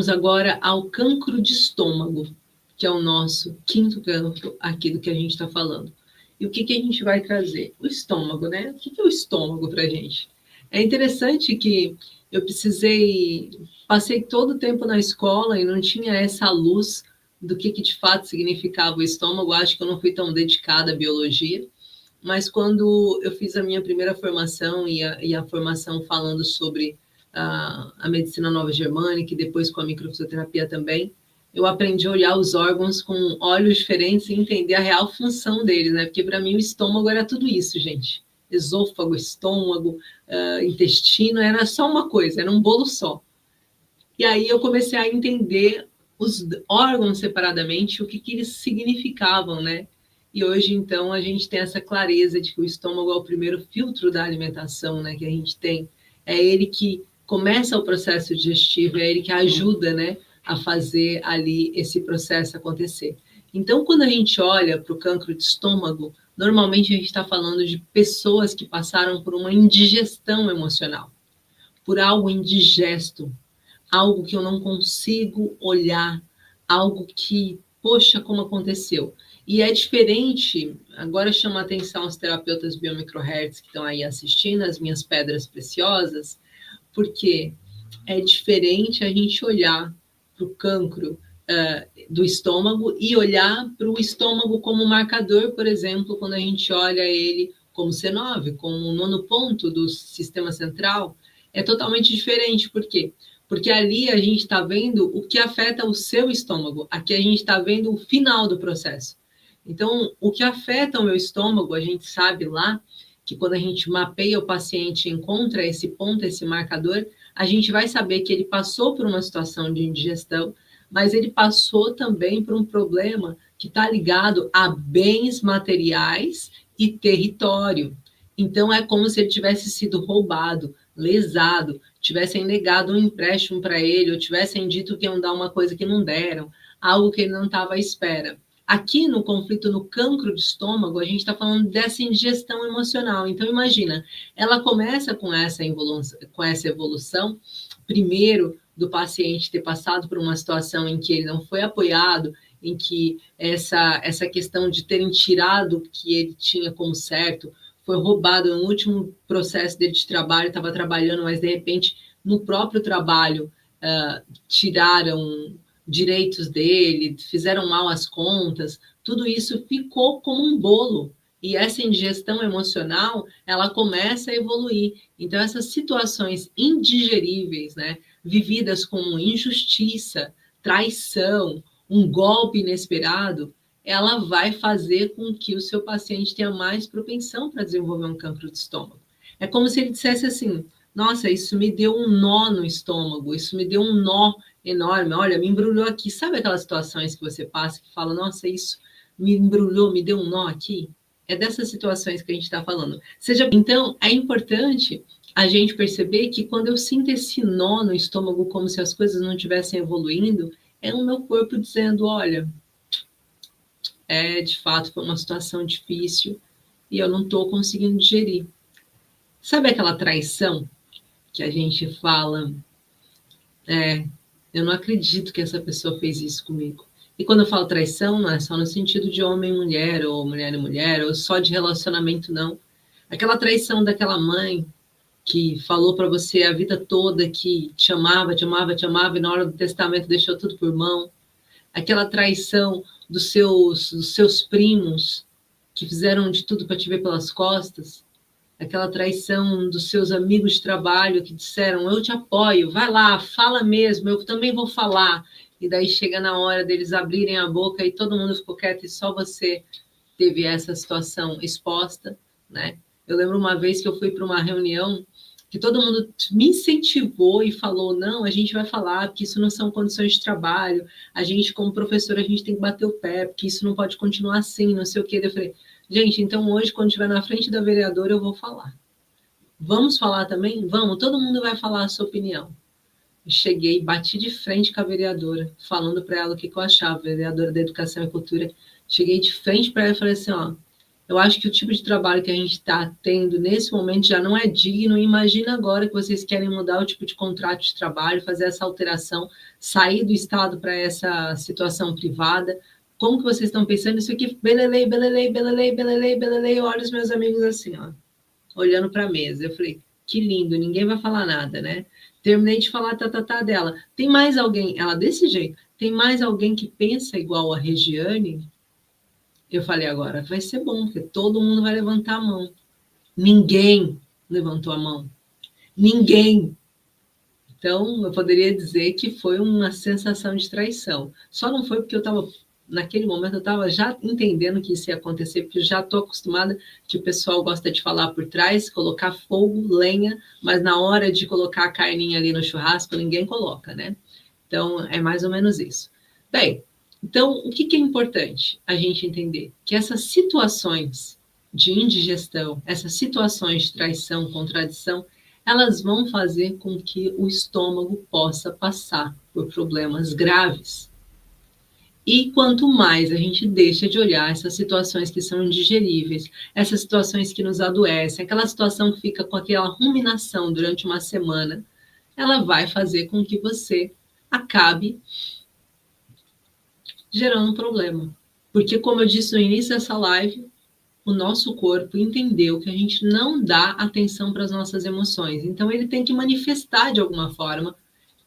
Vamos agora ao cancro de estômago, que é o nosso quinto cancro aqui do que a gente está falando. E o que a gente vai trazer? O estômago, né? O que é o estômago para a gente? É interessante que eu passei todo o tempo na escola e não tinha essa luz do que de fato significava o estômago. Acho que eu não fui tão dedicada à biologia, mas quando eu fiz a minha primeira formação e a formação falando sobre a medicina nova germânica e depois com a microfisioterapia também, eu aprendi a olhar os órgãos com olhos diferentes e entender a real função deles, né? Porque para mim o estômago era tudo isso, gente. Esôfago, estômago, intestino, era só uma coisa, era um bolo só. E aí eu comecei a entender os órgãos separadamente, o que eles significavam, né? E hoje, então, a gente tem essa clareza de que o estômago é o primeiro filtro da alimentação, né? Que a gente tem. É ele que começa o processo digestivo, é ele que ajuda, né? A fazer ali esse processo acontecer. Então, quando a gente olha para o cancro de estômago, normalmente a gente está falando de pessoas que passaram por uma indigestão emocional, por algo indigesto, algo que eu não consigo olhar, algo que, poxa, como aconteceu. E é diferente, agora chama a atenção os terapeutas biomicrohertz que estão aí assistindo, as minhas pedras preciosas, porque é diferente a gente olhar para o cancro do estômago e olhar para o estômago como marcador, por exemplo, quando a gente olha ele como C9, como o nono ponto do sistema central, é totalmente diferente. Por quê? Porque ali a gente está vendo o que afeta o seu estômago. Aqui a gente está vendo o final do processo. Então, o que afeta o meu estômago, a gente sabe lá que quando a gente mapeia o paciente e encontra esse ponto, esse marcador, a gente vai saber que ele passou por uma situação de indigestão, mas ele passou também por um problema que está ligado a bens materiais e território. Então, é como se ele tivesse sido roubado, lesado, tivessem negado um empréstimo para ele, ou tivessem dito que iam dar uma coisa que não deram, algo que ele não estava à espera. Aqui no conflito no cancro de estômago, a gente está falando dessa indigestão emocional. Então, imagina, ela começa com essa evolução, primeiro, do paciente ter passado por uma situação em que ele não foi apoiado, em que essa questão de terem tirado o que ele tinha como certo, foi roubado no último processo dele de trabalho, estava trabalhando, mas de repente, no próprio trabalho, tiraram direitos dele, fizeram mal as contas, tudo isso ficou como um bolo. E essa indigestão emocional, ela começa a evoluir. Então, essas situações indigeríveis, né, vividas como injustiça, traição, um golpe inesperado, ela vai fazer com que o seu paciente tenha mais propensão para desenvolver um cancro de estômago. É como se ele dissesse assim: nossa, isso me deu um nó no estômago, isso me deu um nó enorme, olha, me embrulhou aqui. Sabe aquelas situações que você passa e fala, nossa, isso me embrulhou, me deu um nó aqui? É dessas situações que a gente está falando. Então, é importante a gente perceber que quando eu sinto esse nó no estômago, como se as coisas não estivessem evoluindo, é o meu corpo dizendo, olha, de fato, foi uma situação difícil e eu não estou conseguindo digerir. Sabe aquela traição que a gente fala, eu não acredito que essa pessoa fez isso comigo. E quando eu falo traição, não é só no sentido de homem e mulher, ou mulher e mulher, ou só de relacionamento, não. Aquela traição daquela mãe que falou para você a vida toda que te amava, te amava, te amava, e na hora do testamento deixou tudo por mão. Aquela traição dos seus primos que fizeram de tudo para te ver pelas costas. Aquela traição dos seus amigos de trabalho que disseram, eu te apoio, vai lá, fala mesmo, eu também vou falar. E daí chega na hora deles abrirem a boca e todo mundo ficou quieto e só você teve essa situação exposta, né? Eu lembro uma vez que eu fui para uma reunião que todo mundo me incentivou e falou, não, a gente vai falar, porque isso não são condições de trabalho, a gente, como professora, a gente tem que bater o pé, porque isso não pode continuar assim, não sei o quê. Eu falei, gente, então hoje, quando estiver na frente da vereadora, eu vou falar. Vamos falar também? Vamos, todo mundo vai falar a sua opinião. Eu cheguei, bati de frente com a vereadora, falando para ela o que eu achava, vereadora da Educação e Cultura. Cheguei de frente para ela e falei assim, ó, Eu acho que o tipo de trabalho que a gente está tendo nesse momento já não é digno. Imagina agora que vocês querem mudar o tipo de contrato de trabalho, fazer essa alteração, sair do Estado para essa situação privada. Como que vocês estão pensando isso aqui? Belelei, belelei, belelei, belelei, belelei. Olha os meus amigos assim, ó, olhando para a mesa. Eu falei, que lindo, ninguém vai falar nada, né? Terminei de falar tá dela. Tem mais alguém? Ela desse jeito. Tem mais alguém que pensa igual a Regiane? Eu falei, agora vai ser bom, porque todo mundo vai levantar a mão. Ninguém levantou a mão. Ninguém. Então, eu poderia dizer que foi uma sensação de traição. Só não foi porque eu estava, naquele momento, eu estava já entendendo que isso ia acontecer, porque eu já estou acostumada que o pessoal gosta de falar por trás, colocar fogo, lenha, mas na hora de colocar a carninha ali no churrasco, ninguém coloca, né? Então, é mais ou menos isso. Bem, então, o que é importante a gente entender? Que essas situações de indigestão, essas situações de traição, contradição, elas vão fazer com que o estômago possa passar por problemas graves. E quanto mais a gente deixa de olhar essas situações que são indigeríveis, essas situações que nos adoecem, aquela situação que fica com aquela ruminação durante uma semana, ela vai fazer com que você acabe gerando um problema. Porque, como eu disse no início dessa live, o nosso corpo entendeu que a gente não dá atenção para as nossas emoções. Então, ele tem que manifestar de alguma forma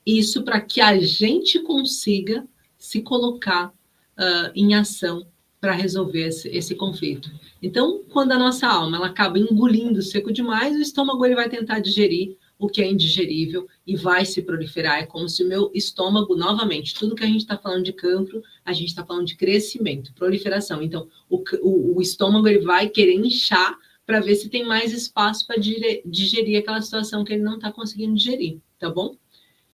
isso para que a gente consiga se colocar em ação para resolver esse conflito. Então, quando a nossa alma ela acaba engolindo seco demais, o estômago ele vai tentar digerir o que é indigerível e vai se proliferar. É como se o meu estômago, novamente, tudo que a gente está falando de cancro, a gente está falando de crescimento, proliferação. Então, o estômago ele vai querer inchar para ver se tem mais espaço para digerir aquela situação que ele não está conseguindo digerir, tá bom?